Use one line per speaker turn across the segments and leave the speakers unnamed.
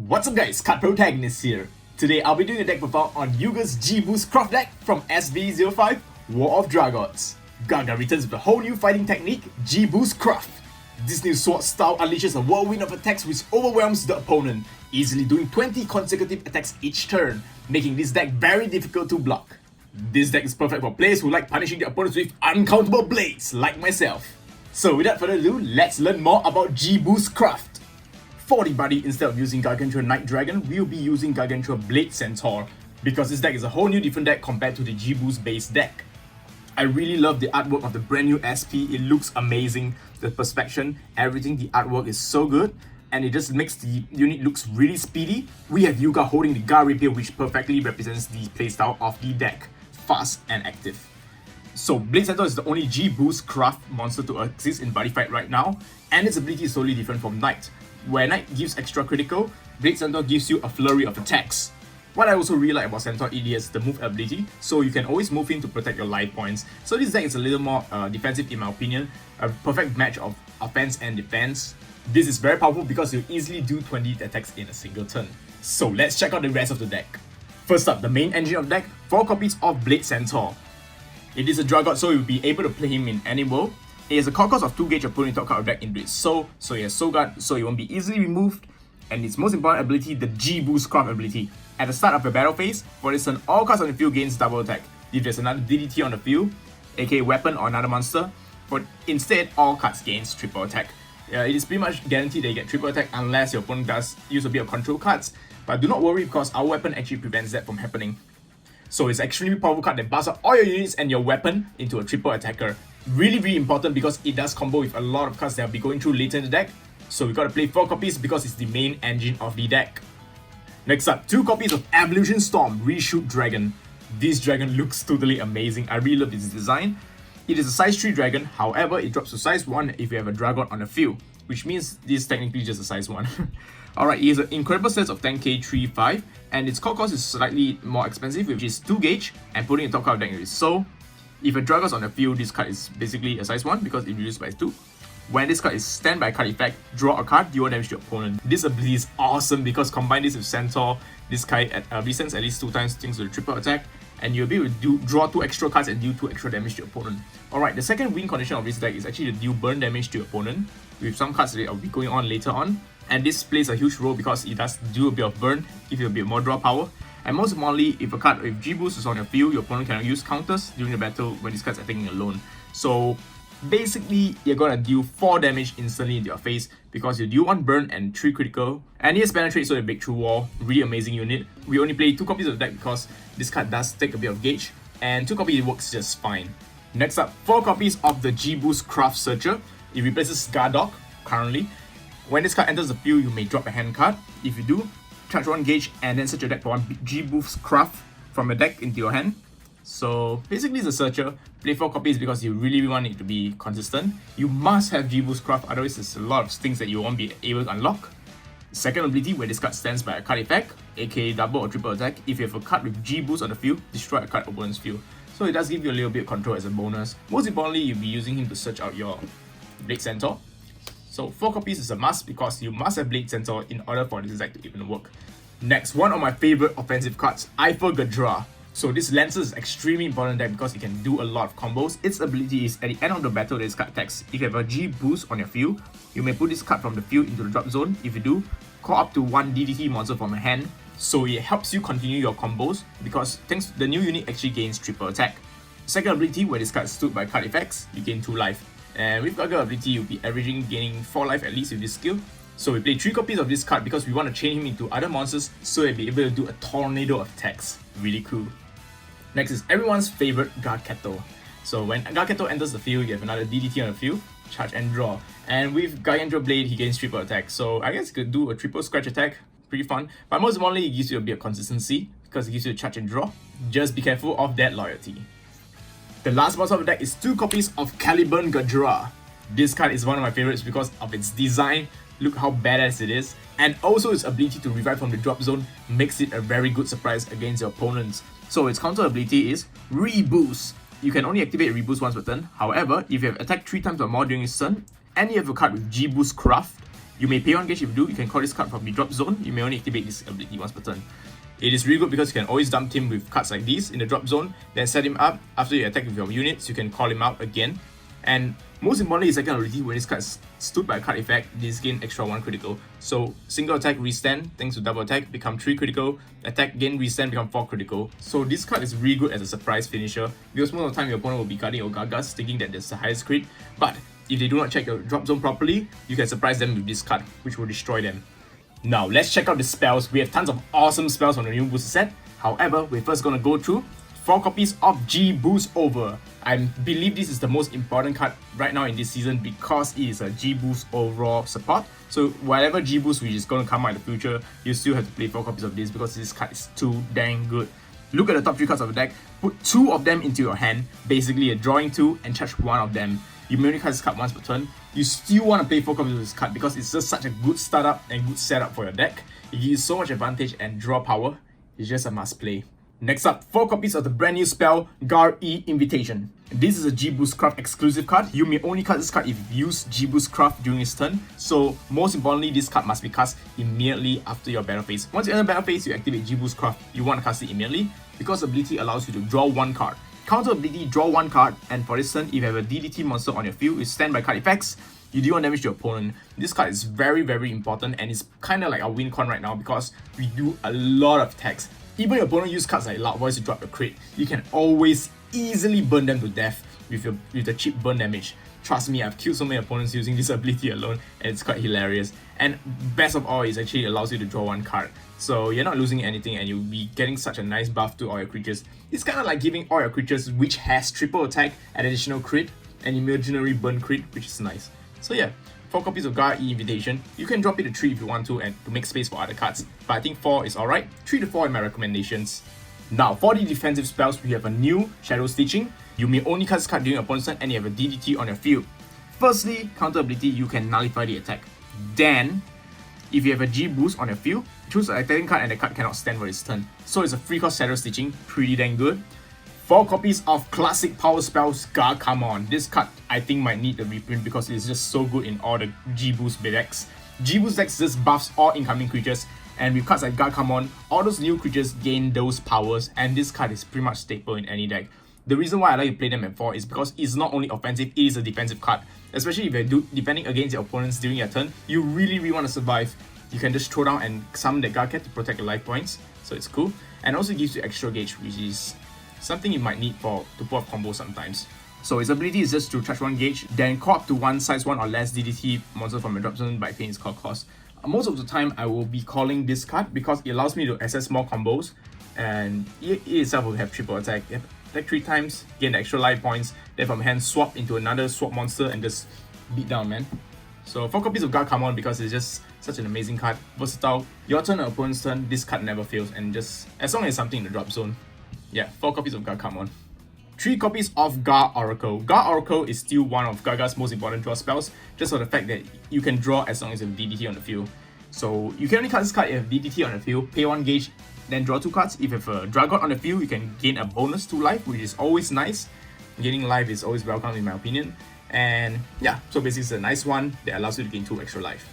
What's up guys, Card Protagonist here. Today I'll be doing a deck profile on Yuga's G-Boost Craft deck from S-BT05, War of Dragons. Gaga returns with a whole new fighting technique, G-Boost Craft. This new sword style unleashes a whirlwind of attacks which overwhelms the opponent, easily doing 20 consecutive attacks each turn, making this deck very difficult to block. This deck is perfect for players who like punishing their opponents with uncountable blades, like myself. So without further ado, let's learn more about G-Boost Craft. For the buddy, instead of using Gargantua Night Dragon, we'll be using Gargantua Blade Centaur, because this deck is a whole new different deck compared to the G-Boost base deck. I really love the artwork of the brand new SP, it looks amazing, the perspection, everything, the artwork is so good, and it just makes the unit looks really speedy. We have Yuga holding the Rapier, which perfectly represents the playstyle of the deck, fast and active. So Blade Centaur is the only G-Boost craft monster to exist in Buddyfight right now, and its ability is totally different from Knight. Where Knight gives extra critical, Blade Centaur gives you a flurry of attacks. What I also really like about Centaur is the move ability, so you can always move in to protect your life points. So this deck is a little more defensive in my opinion, a perfect match of offense and defense. This is very powerful because you easily do 20 attacks in a single turn. So let's check out the rest of the deck. First up, the main engine of the deck, 4 copies of Blade Centaur. It is a Dragon, so you'll be able to play him in any world. It has a core cost of 2 gauge upon you top card of deck into its soul, so it has Soul Guard, so it won't be easily removed. And its most important ability, the G-Boost Craft ability. At the start of your battle phase, for instance, all cards on the field gains double attack. If there's another DDT on the field, aka weapon or another monster, instead all cards gains triple attack. It is pretty much guaranteed that you get triple attack unless your opponent does use a bit of control cards, but do not worry because our weapon actually prevents that from happening. So it's extremely powerful card that busts up all your units and your weapon into a triple attacker. Really important because it does combo with a lot of cards that I'll be going through later in the deck. So we gotta play 4 copies because it's the main engine of the deck. Next up, 2 copies of Evolution Storm Reshoot Dragon. This dragon looks totally amazing. I really love its design. It is a size 3 dragon, however it drops to size 1 if you have a dragon on the field, which means this is technically just a size 1. Alright, it has an incredible sense of 10k 3-5, and its core cost is slightly more expensive, which is 2 gauge, and putting a top card of deck is so. If a dragon is on the field, this card is basically a size 1 because it reduces by 2. When this card is stand by card effect, draw a card, deal damage to your opponent. This ability is awesome because combine this with Centaur, this card resends at least 2 times thanks to the triple attack, and you'll be able to draw 2 extra cards and deal 2 extra damage to your opponent. Alright, the second win condition of this deck is actually to deal burn damage to your opponent, with some cards that I'll be going on later on. And this plays a huge role because it does do a bit of burn, give you a bit more draw power. And most importantly, if a card with G-Boost is on your field, your opponent can use counters during the battle when this card's attacking alone. So basically, you're gonna deal 4 damage instantly into your face because you deal 1 burn and 3 critical. And yes, penetrate, so you break through wall. Really amazing unit. We only play 2 copies of the deck because this card does take a bit of gauge, and 2 copies works just fine. Next up, 4 copies of the G-Boost Craft Searcher. It replaces Garko currently. When this card enters the field, you may drop a hand card. If you do, charge 1 gauge and then search your deck for 1 G-Boost Craft from your deck into your hand. So basically it's a searcher. Play 4 copies because you really want it to be consistent. You must have G-Boost Craft, otherwise there's a lot of things that you won't be able to unlock. Second ability, where this card stands by a card effect, aka double or triple attack. If you have a card with G-Boost on the field, destroy a card opponent's field. So it does give you a little bit of control as a bonus. Most importantly, you'll be using him to search out your Blade Centaur. So 4 copies is a must because you must have Blade Centaur in order for this deck to even work. Next, one of my favorite offensive cards, Kageura. So this Lancer is extremely important deck because it can do a lot of combos. Its ability is at the end of the battle this card attacks. If you have a G-Boost on your field, you may put this card from the field into the drop zone. If you do, call up to 1 DDT monster from your hand. So it helps you continue your combos because thanks the new unit actually gains triple attack. Second ability, where this card is stood by card effects, you gain 2 life. And with Gaga ability, you'll be averaging gaining 4 life at least with this skill. So we play 3 copies of this card because we want to chain him into other monsters so he'll be able to do a tornado of attacks. Really cool. Next is everyone's favorite Gargantua. So when Gargantua enters the field, you have another DDT on the field, charge and draw. And with Gargantua Blade, he gains triple attack. So I guess you could do a triple scratch attack, pretty fun. But most importantly, it gives you a bit of consistency because it gives you a charge and draw. Just be careful of that loyalty. The last boss of the deck is 2 copies of Caliburn Kageura. This card is one of my favorites because of its design. Look how badass it is. And also its ability to revive from the drop zone makes it a very good surprise against your opponents. So its counter ability is Reboost. You can only activate Reboost once per turn. However, if you have attacked 3 times or more during this turn, and you have a card with G-Boost Craft, You may pay 1 gauge. If you do, you can call this card from the drop zone. You may only activate this ability once per turn. It is really good because you can always dump him with cards like these in the drop zone, then set him up. After you attack with your units, you can call him out again. And most importantly, his second ability, when this card is stood by card effect, this gain extra 1 critical. So single attack, restand, thanks to double attack, become 3 critical, attack, gain, restand, become 4 critical. So this card is really good as a surprise finisher, because most of the time your opponent will be guarding your Gagas, thinking that there's the highest crit. But if they do not check your drop zone properly, you can surprise them with this card, which will destroy them. Now, let's check out the spells. We have tons of awesome spells on the new booster set. However, we're first going to go through 4 copies of G-Boost Over. I believe this is the most important card right now in this season because it is a G-Boost overall support. So whatever G-Boost which is going to come out in the future, you still have to play 4 copies of this because this card is too dang good. Look at the top 3 cards of the deck, put 2 of them into your hand, basically a drawing 2 and charge 1 of them. You may only cast this card once per turn. You still want to play 4 copies of this card because it's just such a good startup and good setup for your deck. It gives you so much advantage and draw power. It's just a must play. Next up, 4 copies of the brand new spell, Gar-E Invitation. This is a G-Boost Craft exclusive card. You may only cast this card if you use G-Boost Craft during its turn. So most importantly, this card must be cast immediately after your battle phase. Once you enter battle phase, you activate G-Boost Craft. You want to cast it immediately because the ability allows you to draw 1 card. Counter ability, draw 1 card, and for this turn, if you have a DDT monster on your field with standby card effects, you do 1 damage to your opponent. This card is very, very important and it's kind of like a win con right now because we do a lot of attacks. Even your opponent use cards like Loud Voice to drop the crit, you can always easily burn them to death with the cheap burn damage. Trust me, I've killed so many opponents using this ability alone and it's quite hilarious. And best of all, it actually allows you to draw 1 card. So you're not losing anything and you'll be getting such a nice buff to all your creatures. It's kind of like giving all your creatures which has triple attack, an additional crit, and imaginary burn crit, which is nice. So yeah, 4 copies of Gar-E Invitation. You can drop it to 3 if you want to and to make space for other cards, but I think 4 is alright. 3 to 4 are my recommendations. Now, for the defensive spells, we have a new Shadow Stitching. You may only cast this card during your opponent's turn and you have a DDT on your field. Firstly, counter ability, you can nullify the attack. Then, if you have a G-Boost on your field, choose an attacking card and the card cannot stand for its turn. So it's a free cost Shadow Stitching, pretty dang good. 4 copies of classic power spells, Gargantua. This card I think might need a reprint because it's just so good in all the G-Boost decks. G-Boost decks just buffs all incoming creatures, and with cards like Gargantua, all those new creatures gain those powers, and this card is pretty much staple in any deck. The reason why I like to play them at 4 is because it's not only offensive, it is a defensive card. Especially if you're defending against your opponents during your turn, you really want to survive. You can just throw down and summon the Gargantua to protect your life points, so it's cool. And also gives you extra gauge, which is something you might need to pull off combos sometimes. So its ability is just to charge 1 gauge, then call up to 1 size 1 or less DDT monster from your drop zone by paying its call cost. Most of the time, I will be calling this card because it allows me to access more combos, and it itself will have triple attack. Attack 3 times, gain the extra life points, then from hand swap into another swap monster and just beat down, man. So 4 copies of Gargantua because it's just such an amazing card, versatile. Your turn or opponent's turn, this card never fails, and just as long as something in the drop zone. Yeah, 4 copies of Gargantua. 3 copies of Gar Oracle. Gar Oracle is still one of Gaga's most important draw spells, just for the fact that you can draw as long as you have DDT on the field. So you can only cast this card if you have DDT on the field, pay 1 gauge, then draw 2 cards. If you have a Dragon on the field, you can gain a bonus to life, which is always nice. Gaining life is always welcome in my opinion. And yeah, so basically it's a nice one that allows you to gain 2 extra life.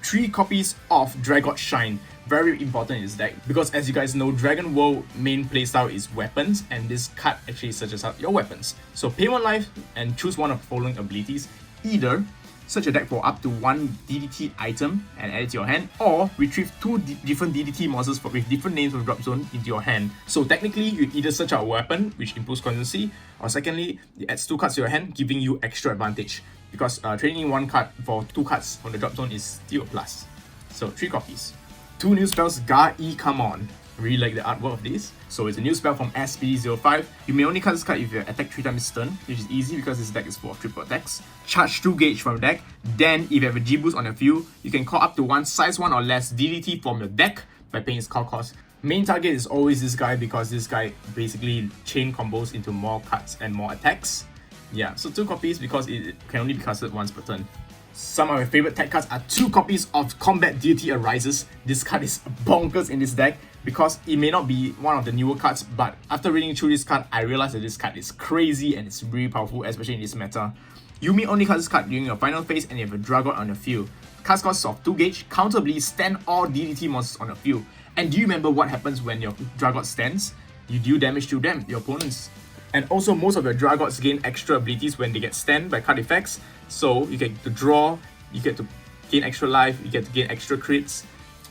3 copies of Dragon Shine. Very important in this deck because as you guys know, Dragon World main playstyle is weapons, and this card actually searches out your weapons. So pay 1 life and choose one of the following abilities. Either search a deck for up to 1 DDT item and add it to your hand, or retrieve 2 different DDT monsters with different names of drop zone into your hand. So technically, you either search out a weapon, which improves consistency, or secondly, it adds 2 cards to your hand, giving you extra advantage. Because trading in 1 card for 2 cards from the drop zone is still a plus. So 3 copies. 2 new spells, Gar-E Come On. I really like the artwork of this. So it's a new spell from S-BT05. You may only cast this card if you attack 3 times turn, which is easy because this deck is full of triple attacks. Charge 2 gauge from the deck. Then if you have a G-Boost on your field, you can call up to 1 size 1 or less DDT from your deck by paying its call cost. Main target is always this guy because this guy basically chain combos into more cards and more attacks. Yeah, so 2 copies because it can only be casted once per turn. Some of my favorite tech cards are 2 copies of Combat Deity Arises. This card is bonkers in this deck because it may not be one of the newer cards, but after reading through this card, I realized that this card is crazy and it's really powerful, especially in this meta. You may only cast this card during your final phase and you have a Dragon on your field. Cast cost of 2 gauge, counter ability, stand all DDT monsters on your field. And do you remember what happens when your Dragon stands? You deal damage to them, your opponents. And also most of your Dragots gain extra abilities when they get stand by card effects. So you get to draw, you get to gain extra life, you get to gain extra crits.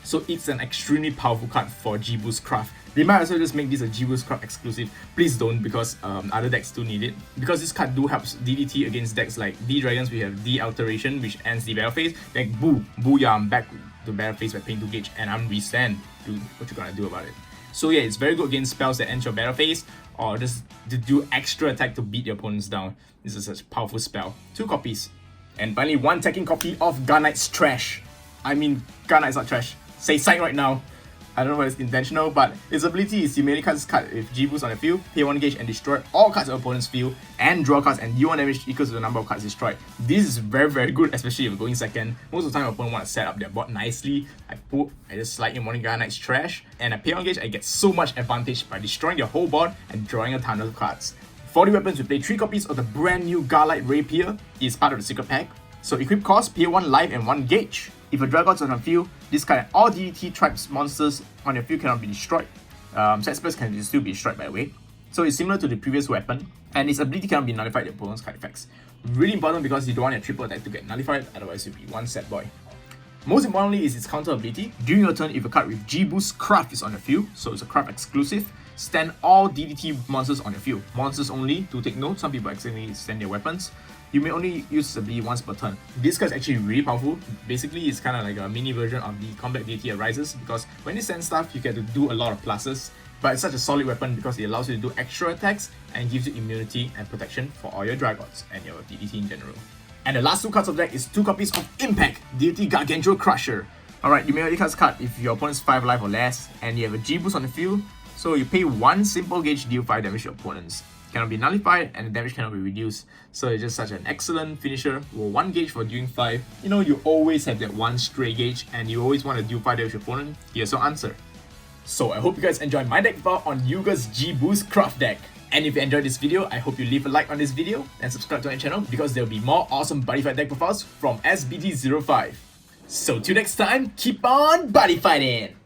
So it's an extremely powerful card for G-Boost Craft. They might also just make this a G-Boost Craft exclusive. Please don't, because other decks do need it. Because this card do helps DDT against decks like D-Dragons, we have D-Alteration, which ends the battle phase. Then booyah, I'm back to battle phase by paying 2 gauge and I'm restand. Do what you gonna do about it. So yeah, it's very good against spells that end your battle phase, or just to do extra attack to beat your opponents down. This is such a powerful spell. 2 copies. And finally, 1 attacking copy of Garnight's trash. I mean, Garnight's not trash. Say sign right now. I don't know whether it's intentional, but its ability is you may cast this card with G-Boost on the field, pay 1 gauge and destroy all cards on your opponent's field, and draw cards and deal 1 damage equals to the number of cards destroyed. This is very good, especially if you're going second. Most of the time your opponent want to set up their board nicely. I just slide in 1 Garnight's trash, and I pay 1 gauge, I get so much advantage by destroying their whole board and drawing a ton of cards. For the weapons, we play 3 copies of the brand new Garlight Rapier. It's part of the secret pack. So equip cost, pay 1 life and 1 gauge. If a Dragon's on the field, discard all DDT tribes monsters on your field cannot be destroyed. Set spells can still be destroyed, by the way. So it's similar to the previous weapon, and its ability cannot be nullified by the opponent's card effects. Really important because you don't want your triple attack to get nullified, otherwise you'll be one sad boy. Most importantly is its counter ability. During your turn, if a card with G-Boost Craft is on your field, so it's a craft exclusive, stand all DDT monsters on your field. Monsters only, to take note, some people accidentally stand their weapons. You may only use this ability once per turn. This card is actually really powerful. Basically, it's kind of like a mini version of the Combat Deity Arises, because when you send stuff, you get to do a lot of pluses. But it's such a solid weapon because it allows you to do extra attacks and gives you immunity and protection for all your Dragons and your DDT in general. And the last 2 cards of the deck is 2 copies of Impact, Deity Gargantua Crusher. Alright, you may only cast card if your opponent's 5 life or less, and you have a G-Boost on the field, so you pay 1 simple gauge, deal 5 damage to your opponents. Cannot be nullified and the damage cannot be reduced. So it's just such an excellent finisher. Well, 1 gauge for dealing 5. You know, you always have that 1 stray gauge and you always want to deal 5 damage to your opponent. Here's your answer. So I hope you guys enjoyed my deck build on Yuga's G-Boost Craft deck. And if you enjoyed this video, I hope you leave a like on this video and subscribe to my channel because there will be more awesome Buddyfight deck profiles from S-BT05. So till next time, keep on buddy fighting!